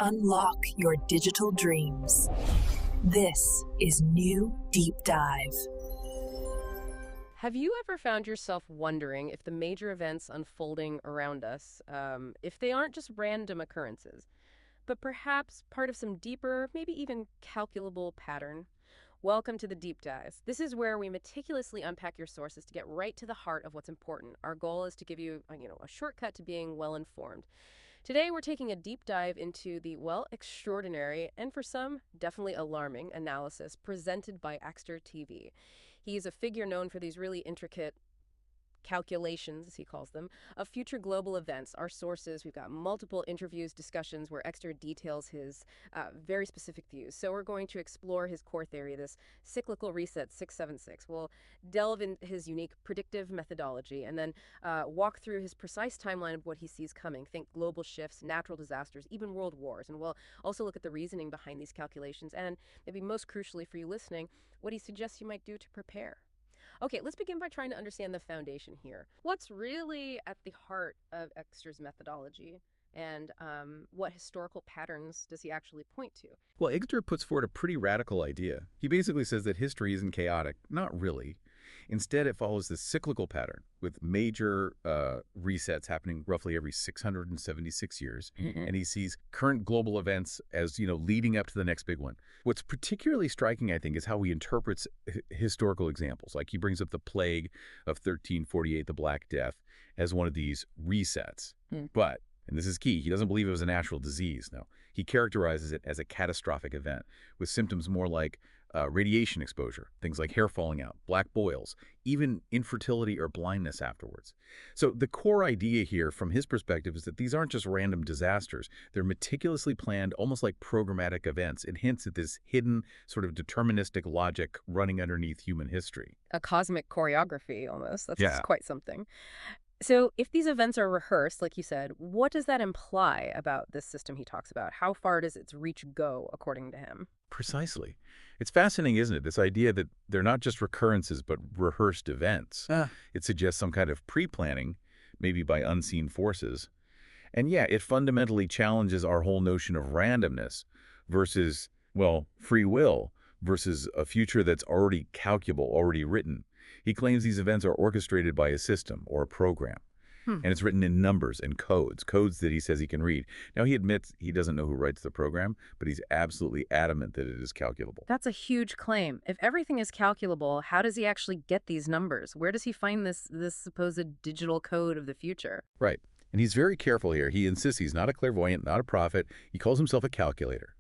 Unlock your digital dreams. This is New Deep Dive. Have you ever found yourself wondering if the major events unfolding around us, if they aren't just random occurrences, but perhaps part of some deeper, maybe even calculable pattern? Welcome to the Deep Dive. This is where we meticulously unpack your sources to get right to the heart of what's important. Our goal is to give you, a shortcut to being well-informed. Today, we're taking a deep dive into the, extraordinary, and for some, definitely alarming analysis presented by Exter TV. He's a figure known for these really intricate calculations, as he calls them, of future global events. Our sources, we've got multiple interviews, discussions where Exter details his very specific views. So we're going to explore his core theory, this cyclical reset 676. We'll delve into his unique predictive methodology and then walk through his precise timeline of what he sees coming. Think global shifts, natural disasters, even world wars. And we'll also look at the reasoning behind these calculations and maybe most crucially for you listening, what he suggests you might do to prepare. Okay, let's begin by trying to understand the foundation here. What's really at the heart of Exter's methodology, and what historical patterns does he actually point to? Well, Exter puts forward a pretty radical idea. He basically says that history isn't chaotic. Not really. Instead, it follows this cyclical pattern with major resets happening roughly every 676 years. And he sees current global events as, leading up to the next big one. What's particularly striking, I think, is how he interprets historical examples. Like he brings up the plague of 1348, the Black Death, as one of these resets. But, and this is key, he doesn't believe it was a natural disease, no. He characterizes it as a catastrophic event with symptoms more like radiation exposure, things like hair falling out, black boils, even infertility or blindness afterwards. So the core idea here from his perspective is that these aren't just random disasters. They're meticulously planned, almost like programmatic events. It hints at this hidden sort of deterministic logic running underneath human history. A cosmic choreography, almost. That's quite something. So if these events are rehearsed, like you said, what does that imply about this system he talks about? How far does its reach go, according to him? Precisely. It's fascinating, isn't it? This idea that they're not just recurrences, but rehearsed events. It suggests some kind of pre-planning, maybe by unseen forces. And yeah, it fundamentally challenges our whole notion of randomness versus, free will versus a future that's already calculable, already written. He claims these events are orchestrated by a system or a program. And it's written in numbers and codes that he says he can read. Now, he admits he doesn't know who writes the program, but he's absolutely adamant that it is calculable. That's a huge claim. If everything is calculable, how does he actually get these numbers? Where does he find this supposed digital code of the future? Right. And he's very careful here. He insists he's not a clairvoyant, not a prophet. He calls himself a calculator.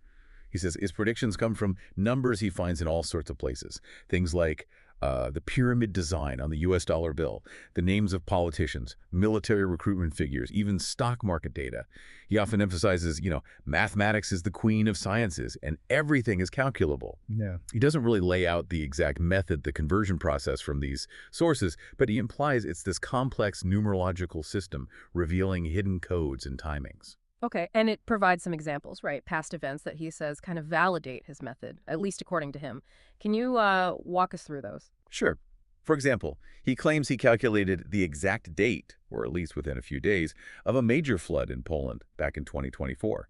He says his predictions come from numbers he finds in all sorts of places. Things like the pyramid design on the U.S. dollar bill, the names of politicians, military recruitment figures, even stock market data. He often emphasizes, mathematics is the queen of sciences, and everything is calculable. Yeah. He doesn't really lay out the exact method, the conversion process from these sources, but he implies it's this complex numerological system revealing hidden codes and timings. Okay, and it provides some examples, right? Past events that he says kind of validate his method, at least according to him. Can you walk us through those? Sure. For example, he claims he calculated the exact date, or at least within a few days, of a major flood in Poland back in 2024.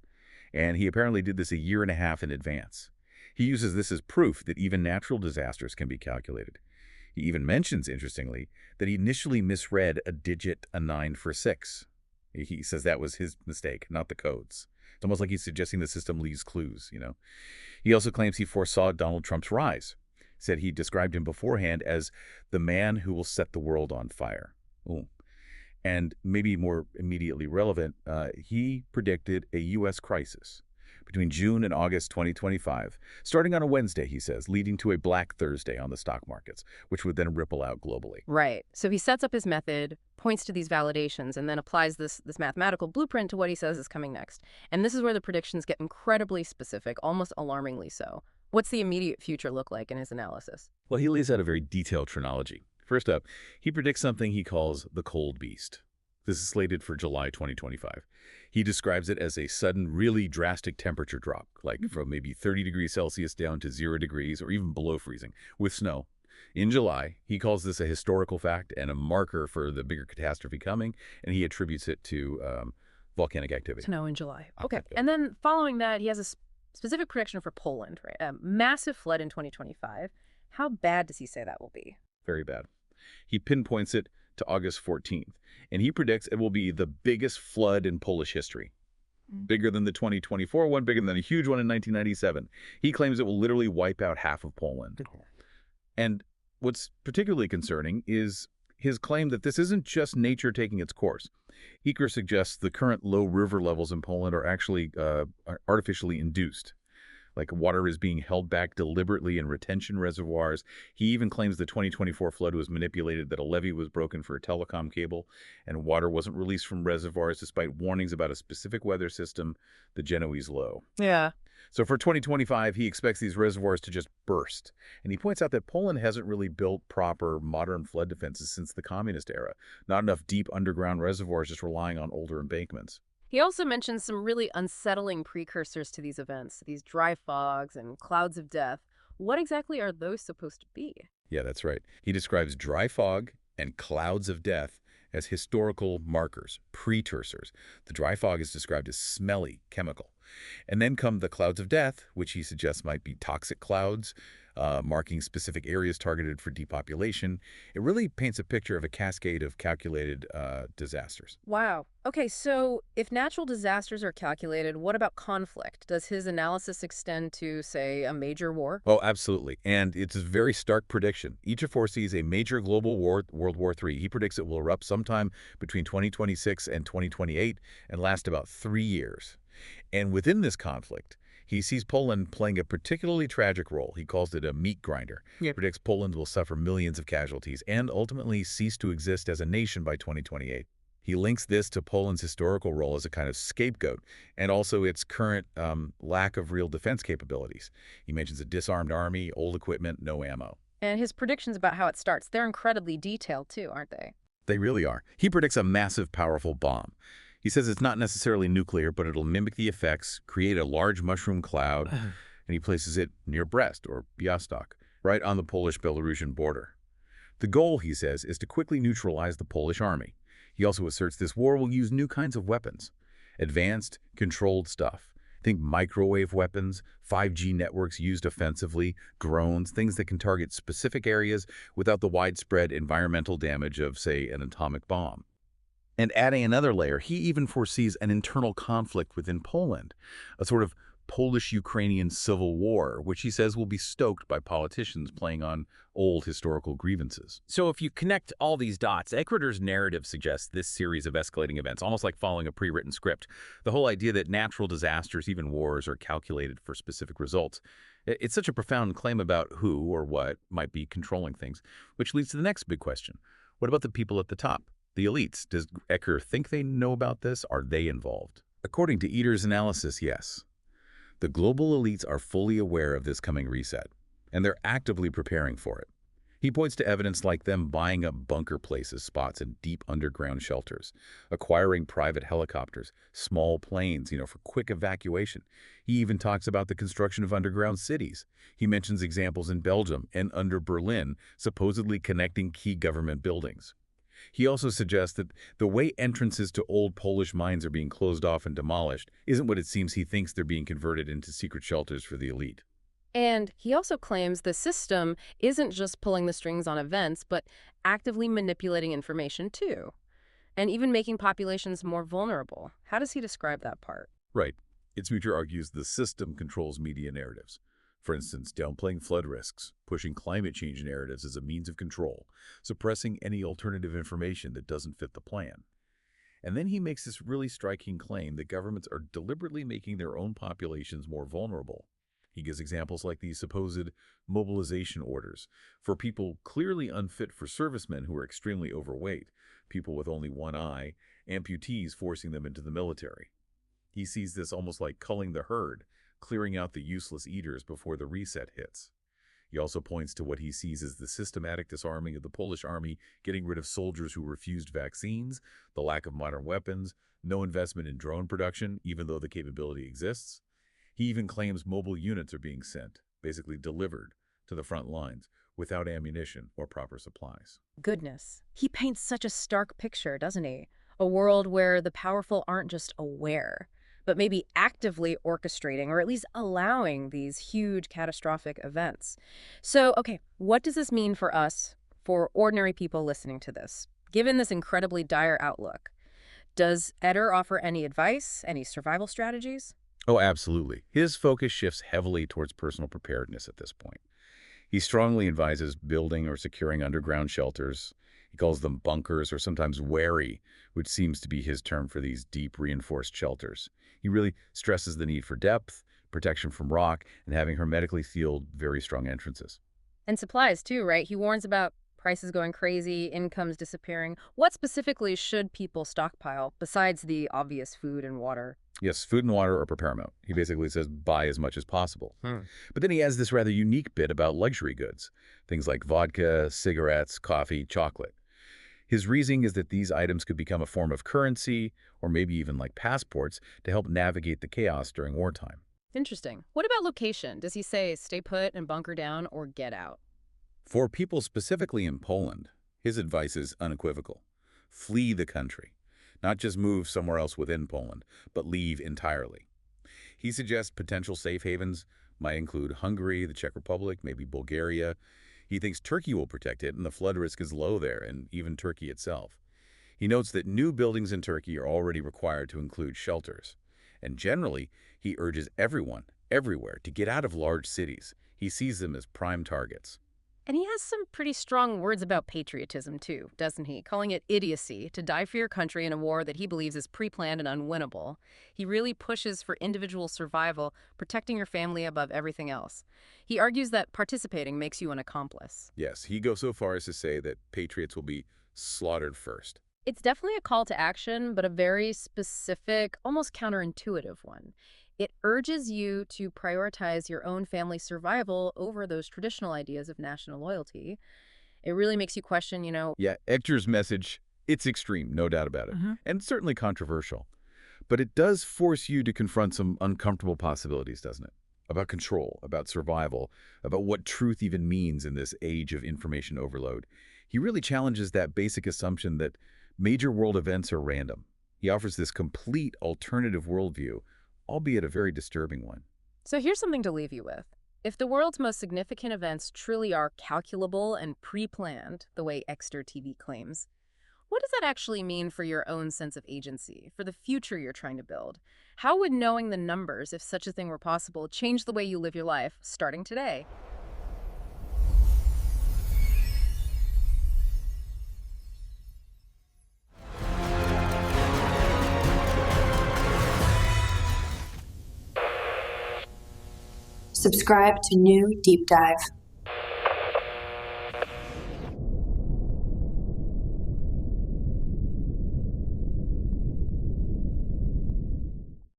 And he apparently did this a year and a half in advance. He uses this as proof that even natural disasters can be calculated. He even mentions, interestingly, that he initially misread a digit, a 9 for 6. He says that was his mistake, not the codes. It's almost like he's suggesting the system leaves clues, He also claims he foresaw Donald Trump's rise. Said he described him beforehand as the man who will set the world on fire. Ooh. And maybe more immediately relevant, he predicted a U.S. crisis between June and August 2025, starting on a Wednesday, he says, leading to a Black Thursday on the stock markets, which would then ripple out globally. Right. So he sets up his method, points to these validations, and then applies this mathematical blueprint to what he says is coming next. And this is where the predictions get incredibly specific, almost alarmingly so. What's the immediate future look like in his analysis? Well, he lays out a very detailed chronology. First up, he predicts something he calls the cold beast. This is slated for July 2025. He describes it as a sudden, really drastic temperature drop, like from maybe 30 degrees Celsius down to 0 degrees or even below freezing, with snow. In July, he calls this a historical fact and a marker for the bigger catastrophe coming, and he attributes it to volcanic activity. Snow in July. Okay, Okay. good. And then following that, he has a specific prediction for Poland, right? A massive flood in 2025. How bad does he say that will be? Very bad. He pinpoints it to August 14th, and he predicts it will be the biggest flood in Polish history. Bigger than the 2024 one, bigger than a huge one in 1997. He claims it will literally wipe out half of Poland. And what's particularly concerning is his claim that this isn't just nature taking its course. Eaker suggests the current low river levels in Poland are actually artificially induced. Like water is being held back deliberately in retention reservoirs. He even claims the 2024 flood was manipulated, that a levee was broken for a telecom cable, and water wasn't released from reservoirs despite warnings about a specific weather system, the Genoese low. Yeah. So for 2025, he expects these reservoirs to just burst. And he points out that Poland hasn't really built proper modern flood defenses since the communist era. Not enough deep underground reservoirs, just relying on older embankments. He also mentions some really unsettling precursors to these events, these dry fogs and clouds of death. What exactly are those supposed to be? Yeah, that's right. He describes dry fog and clouds of death as historical markers, precursors. The dry fog is described as smelly, chemical. And then come the clouds of death, which he suggests might be toxic clouds, marking specific areas targeted for depopulation. It really paints a picture of a cascade of calculated disasters. Wow. Okay, so if natural disasters are calculated, what about conflict? Does his analysis extend to, say, a major war? Oh, absolutely. And it's a very stark prediction. Each foresees a major global war, World War III. He predicts it will erupt sometime between 2026 and 2028 and last about 3 years. And within this conflict, he sees Poland playing a particularly tragic role. He calls it a meat grinder. He predicts Poland will suffer millions of casualties and ultimately cease to exist as a nation by 2028. He links this to Poland's historical role as a kind of scapegoat and also its current lack of real defense capabilities. He mentions a disarmed army, old equipment, no ammo. And his predictions about how it starts, they're incredibly detailed too, aren't they? They really are. He predicts a massive, powerful bomb. He says it's not necessarily nuclear, but it'll mimic the effects, create a large mushroom cloud, and he places it near Brest, or Białystok, right on the Polish-Belarusian border. The goal, he says, is to quickly neutralize the Polish army. He also asserts this war will use new kinds of weapons, advanced, controlled stuff. Think microwave weapons, 5G networks used offensively, drones, things that can target specific areas without the widespread environmental damage of, say, an atomic bomb. And adding another layer, he even foresees an internal conflict within Poland, a sort of Polish-Ukrainian civil war, which he says will be stoked by politicians playing on old historical grievances. So if you connect all these dots, Eckroder's narrative suggests this series of escalating events, almost like following a pre-written script. The whole idea that natural disasters, even wars, are calculated for specific results. It's such a profound claim about who or what might be controlling things, which leads to the next big question. What about the people at the top? The elites. Does Ecker think they know about this? Are they involved? According to Eater's analysis, yes. The global elites are fully aware of this coming reset, and they're actively preparing for it. He points to evidence like them buying up bunker places, spots in deep underground shelters, acquiring private helicopters, small planes, for quick evacuation. He even talks about the construction of underground cities. He mentions examples in Belgium and under Berlin, supposedly connecting key government buildings. He also suggests that the way entrances to old Polish mines are being closed off and demolished isn't what it seems. He thinks they're being converted into secret shelters for the elite. And he also claims the system isn't just pulling the strings on events, but actively manipulating information too, and even making populations more vulnerable. How does he describe that part? Right. Dmitry argues the system controls media narratives. For instance, downplaying flood risks, pushing climate change narratives as a means of control, suppressing any alternative information that doesn't fit the plan. And then he makes this really striking claim that governments are deliberately making their own populations more vulnerable. He gives examples like these supposed mobilization orders for people clearly unfit for servicemen who are extremely overweight, people with only one eye, amputees forcing them into the military. He sees this almost like culling the herd, clearing out the useless eaters before the reset hits. He also points to what he sees as the systematic disarming of the Polish army, getting rid of soldiers who refused vaccines, the lack of modern weapons, no investment in drone production, even though the capability exists. He even claims mobile units are being sent, basically delivered, to the front lines without ammunition or proper supplies. Goodness. He paints such a stark picture, doesn't he? A world where the powerful aren't just aware, but maybe actively orchestrating or at least allowing these huge catastrophic events. So, okay, what does this mean for us, for ordinary people listening to this? Given this incredibly dire outlook, does Eder offer any advice, any survival strategies? Oh, absolutely. His focus shifts heavily towards personal preparedness at this point. He strongly advises building or securing underground shelters. He calls them bunkers or sometimes wary, which seems to be his term for these deep reinforced shelters. He really stresses the need for depth, protection from rock, and having hermetically sealed, very strong entrances. And supplies too, right? He warns about prices going crazy, incomes disappearing. What specifically should people stockpile besides the obvious food and water? Yes, food and water are paramount. He basically says buy as much as possible. But then he adds this rather unique bit about luxury goods, things like vodka, cigarettes, coffee, chocolate. His reasoning is that these items could become a form of currency, or maybe even like passports, to help navigate the chaos during wartime. Interesting. What about location? Does he say stay put and bunker down or get out? For people specifically in Poland, his advice is unequivocal. Flee the country. Not just move somewhere else within Poland, but leave entirely. He suggests potential safe havens might include Hungary, the Czech Republic, maybe Bulgaria. He thinks Turkey will protect it, and the flood risk is low there, and even Turkey itself. He notes that new buildings in Turkey are already required to include shelters. And generally, he urges everyone, everywhere, to get out of large cities. He sees them as prime targets. And he has some pretty strong words about patriotism, too, doesn't he? Calling it idiocy to die for your country in a war that he believes is pre-planned and unwinnable. He really pushes for individual survival, protecting your family above everything else. He argues that participating makes you an accomplice. Yes, he goes so far as to say that patriots will be slaughtered first. It's definitely a call to action, but a very specific, almost counterintuitive one. It urges you to prioritize your own family survival over those traditional ideas of national loyalty. It really makes you question, Yeah, Echter's message, it's extreme, no doubt about it, and certainly controversial. But it does force you to confront some uncomfortable possibilities, doesn't it? About control, about survival, about what truth even means in this age of information overload. He really challenges that basic assumption that major world events are random. He offers this complete alternative worldview, albeit a very disturbing one. So here's something to leave you with. If the world's most significant events truly are calculable and pre-planned, the way Exeter TV claims, what does that actually mean for your own sense of agency, for the future you're trying to build? How would knowing the numbers, if such a thing were possible, change the way you live your life, starting today? Subscribe to New Deep Dive.